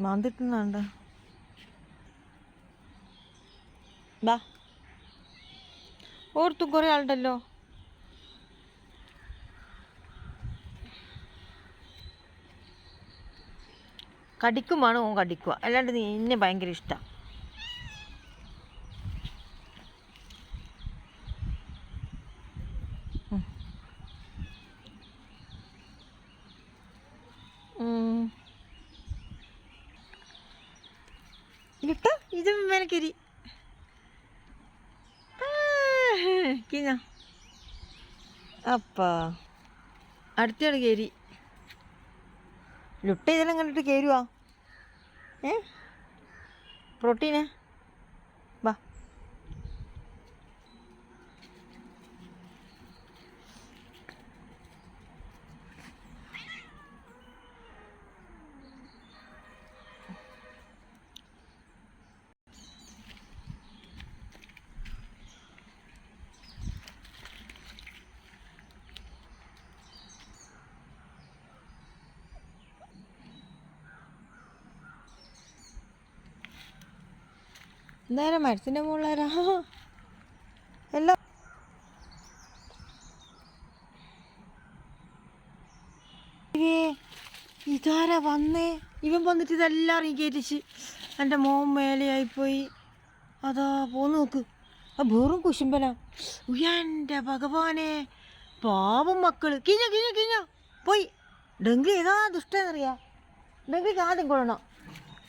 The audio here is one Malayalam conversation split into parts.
മാന്തിട്ടുന്നുണ്ട്. ബാ, ഓർത്തും കുറേ ആളുണ്ടല്ലോ. കടിക്കുമാണ് ഓൻ കടിക്കുക, അല്ലാണ്ട് നീ എന്നെ ഭയങ്കര ഇഷ്ടമാണ്. ഇട്ട ഇത് മേലക്കരി കിഞ്ഞ അപ്പ അടുത്തയാൾ കയറി. ലുട്ട ഇതെല്ലാം കണ്ടിട്ട് കയറുവാ. പ്രോട്ടീന് വാ. എന്തായാലും മരത്തിൻ്റെ മുകളിലാരാ എല്ലാം ഇതാരാ വന്നേ? ഇവൻ വന്നിട്ട് ഇതെല്ലാം ഇറങ്ങിക്കേറ്റിച്ച് എൻ്റെ മോൻ മേലെയായിപ്പോയി. അതാ പോന്ന് നോക്ക്, ആ വെറും കുശുമ്പന. എൻ്റെ ഭഗവാനെ, പാവം മക്കള്. കിഞ്ഞ കിഞ്ഞ കിഞ്ഞ പോയി. ഡെങ്കി ഏതാ ദുഷ്ടന്നറിയാം. ഡെങ്കിക്ക് ആദ്യം കൊള്ളണം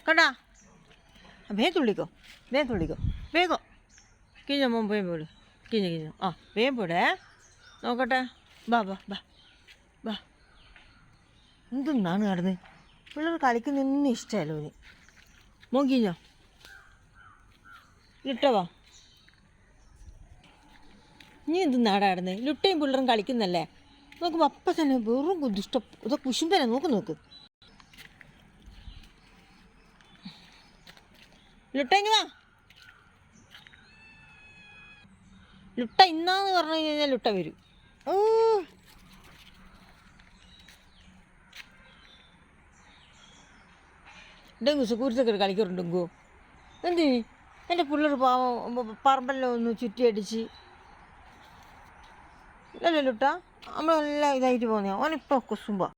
കണ്ടാ. വേഗം തുള്ളിക്കോ, വേഗം തുള്ളിക്കോ, വേഗം. കിഞ്ഞ മോൻ വേഗം പോട്. കിഞ്ഞ കിഞ്ഞ ആ വേഗം പോടേ. നോക്കട്ടെ. ബാ ബാ ബാ ബാ. എന്തെന്നാണ് നടന്ന് പിള്ളേർ കളിക്കുന്നൊന്നും ഇഷ്ടമല്ലോ ഇനി. മോൻ കിഞ്ഞോ ലുട്ടവാ. നീ എന്തെന്നാടാ നടന്ന്? ലുട്ടയും പിള്ളേരും കളിക്കുന്നല്ലേ. നോക്കുമ്പോൾ അപ്പം തന്നെ വെറും ദുഷ്ട ഇതൊക്കെ കുശുമ്പനെ. നോക്ക് ലുട്ടങ്ങി വാ. ലുട്ട ഇന്നാന്ന് പറഞ്ഞു കഴിഞ്ഞാൽ ലുട്ട വരും. ഡെങ്കു സുക്കൂരത്തൊക്കെ കളിക്കാറുണ്ടെങ്കോ. എന്തിന് എൻ്റെ പിള്ളേർ പറമ്പെല്ലാം ഒന്ന് ചുറ്റിയടിച്ച് അല്ലേ ലുട്ട? നമ്മളെല്ലാം ഇതായിട്ട് പോകുന്ന ഓനിപ്പോൾ കുസുമ്പ.